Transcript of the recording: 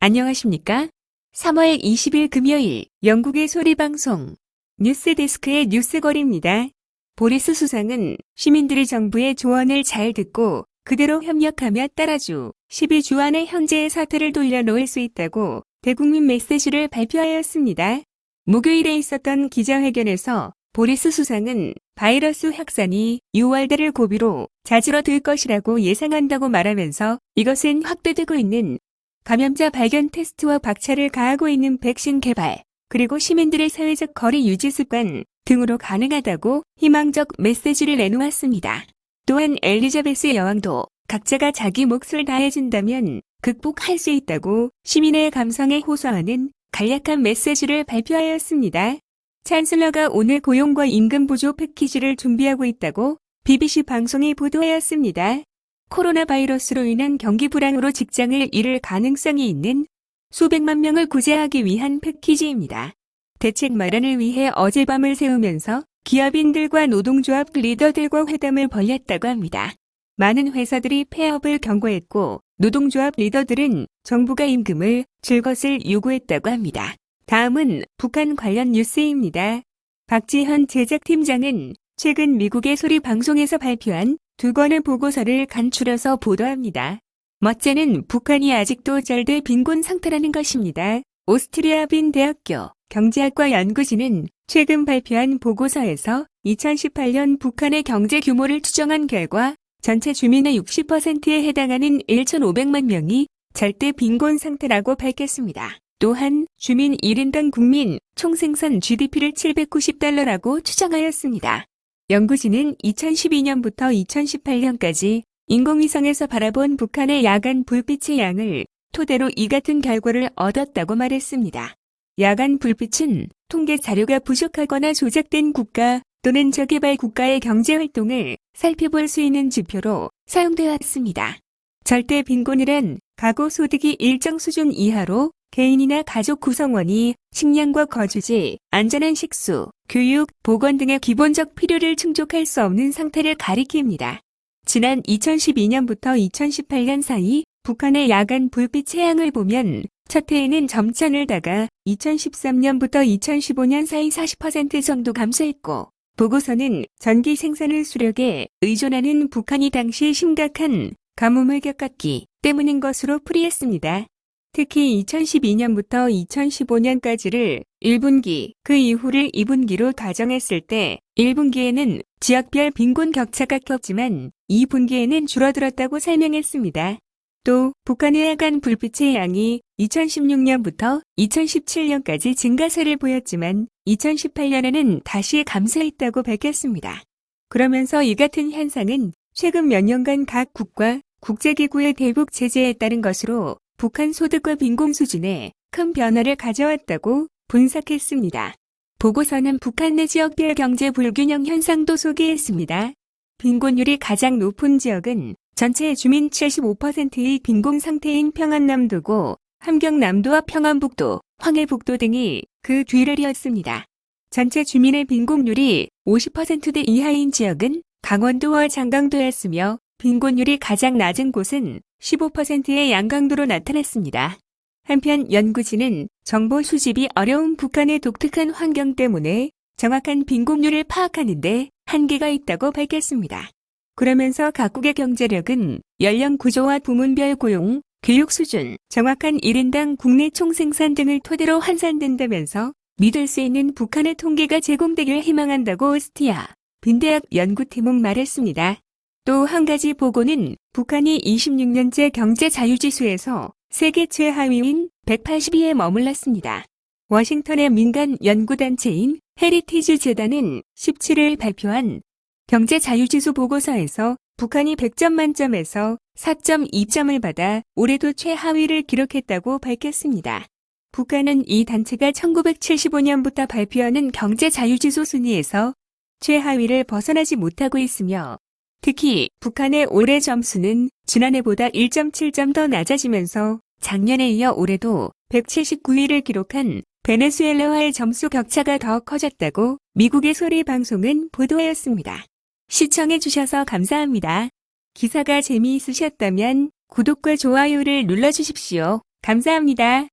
안녕하십니까? 3월 20일 금요일 영국의 소리방송 뉴스데스크의 뉴스거리입니다. 보리스 수상은 시민들이 정부의 조언을 잘 듣고 그대로 협력하며 따라주 12주 안에 현재의 사태를 돌려놓을 수 있다고 대국민 메시지를 발표하였습니다. 목요일에 있었던 기자회견에서 보리스 수상은 바이러스 확산이 6월달을 고비로 자지러들 것이라고 예상한다고 말하면서 이것은 확대되고 있는 감염자 발견 테스트와 박차를 가하고 있는 백신 개발, 그리고 시민들의 사회적 거리 유지 습관 등으로 가능하다고 희망적 메시지를 내놓았습니다. 또한 엘리자베스 여왕도 각자가 자기 몫을 다해준다면 극복할 수 있다고 시민의 감성에 호소하는 간략한 메시지를 발표하였습니다. 찬슬러가 오늘 고용과 임금 보조 패키지를 준비하고 있다고 BBC 방송이 보도하였습니다. 코로나 바이러스로 인한 경기 불황으로 직장을 잃을 가능성이 있는 수백만 명을 구제하기 위한 패키지입니다. 대책 마련을 위해 어젯밤을 새우면서 기업인들과 노동조합 리더들과 회담을 벌였다고 합니다. 많은 회사들이 폐업을 경고했고 노동조합 리더들은 정부가 임금을 줄 것을 요구했다고 합니다. 다음은 북한 관련 뉴스입니다. 박지현 제작팀장은 최근 미국의 소리 방송에서 발표한 2권의 보고서를 간추려서 보도합니다. 멋째는 북한이 아직도 절대 빈곤 상태라는 것입니다. 오스트리아 빈 대학교 경제학과 연구진은 최근 발표한 보고서에서 2018년 북한의 경제 규모를 추정한 결과 전체 주민의 60%에 해당하는 1,500만 명이 절대 빈곤 상태라고 밝혔습니다. 또한 주민 1인당 국민 총생산 GDP를 790달러라고 추정하였습니다. 연구진은 2012년부터 2018년까지 인공위성에서 바라본 북한의 야간 불빛의 양을 토대로 이 같은 결과를 얻었다고 말했습니다. 야간 불빛은 통계 자료가 부족하거나 조작된 국가 또는 저개발 국가의 경제활동을 살펴볼 수 있는 지표로 사용되어 왔습니다. 절대 빈곤이란 가구소득이 일정 수준 이하로 개인이나 가족 구성원이 식량과 거주지, 안전한 식수, 교육, 보건 등의 기본적 필요를 충족할 수 없는 상태를 가리킵니다. 지난 2012년부터 2018년 사이 북한의 야간 불빛 해양을 보면 첫 해에는 점차 늘다가 2013년부터 2015년 사이 40% 정도 감소했고 보고서는 전기 생산을 수력에 의존하는 북한이 당시 심각한 가뭄을 겪었기 때문인 것으로 풀이했습니다. 특히 2012년부터 2015년까지를 1분기, 그 이후를 2분기로 가정했을 때 1분기에는 지역별 빈곤 격차가 컸지만 2분기에는 줄어들었다고 설명했습니다. 또 북한의 야간 불빛의 양이 2016년부터 2017년까지 증가세를 보였지만 2018년에는 다시 감소했다고 밝혔습니다. 그러면서 이 같은 현상은 최근 몇 년간 각 국가, 국제기구의 대북 제재에 따른 것으로 북한 소득과 빈곤 수준에 큰 변화를 가져왔다고 분석했습니다. 보고서는 북한 내 지역별 경제 불균형 현상도 소개했습니다. 빈곤율이 가장 높은 지역은 전체 주민 75%의 빈곤 상태인 평안남도고 함경남도와 평안북도, 황해북도 등이 그 뒤를 이었습니다. 전체 주민의 빈곤율이 50%대 이하인 지역은 강원도와 장강도였으며 빈곤율이 가장 낮은 곳은 15%의 양강도로 나타났습니다. 한편 연구진은 정보 수집이 어려운 북한의 독특한 환경 때문에 정확한 빈곤율을 파악하는 데 한계가 있다고 밝혔습니다. 그러면서 각국의 경제력은 연령 구조와 부문별 고용, 교육 수준, 정확한 1인당 국내 총생산 등을 토대로 환산된다면서 믿을 수 있는 북한의 통계가 제공되길 희망한다고 오스트리아 빈대학 연구팀은 말했습니다. 또 한 가지 보고는 북한이 26년째 경제 자유지수에서 세계 최하위인 182에 머물렀습니다. 워싱턴의 민간 연구단체인 헤리티지 재단은 17일 발표한 경제 자유지수 보고서에서 북한이 100점 만점에서 4.2점을 받아 올해도 최하위를 기록했다고 밝혔습니다. 북한은 이 단체가 1975년부터 발표하는 경제 자유지수 순위에서 최하위를 벗어나지 못하고 있으며 특히 북한의 올해 점수는 지난해보다 1.7점 더 낮아지면서 작년에 이어 올해도 179위를 기록한 베네수엘라와의 점수 격차가 더 커졌다고 미국의 소리 방송은 보도하였습니다. 시청해주셔서 감사합니다. 기사가 재미있으셨다면 구독과 좋아요를 눌러주십시오. 감사합니다.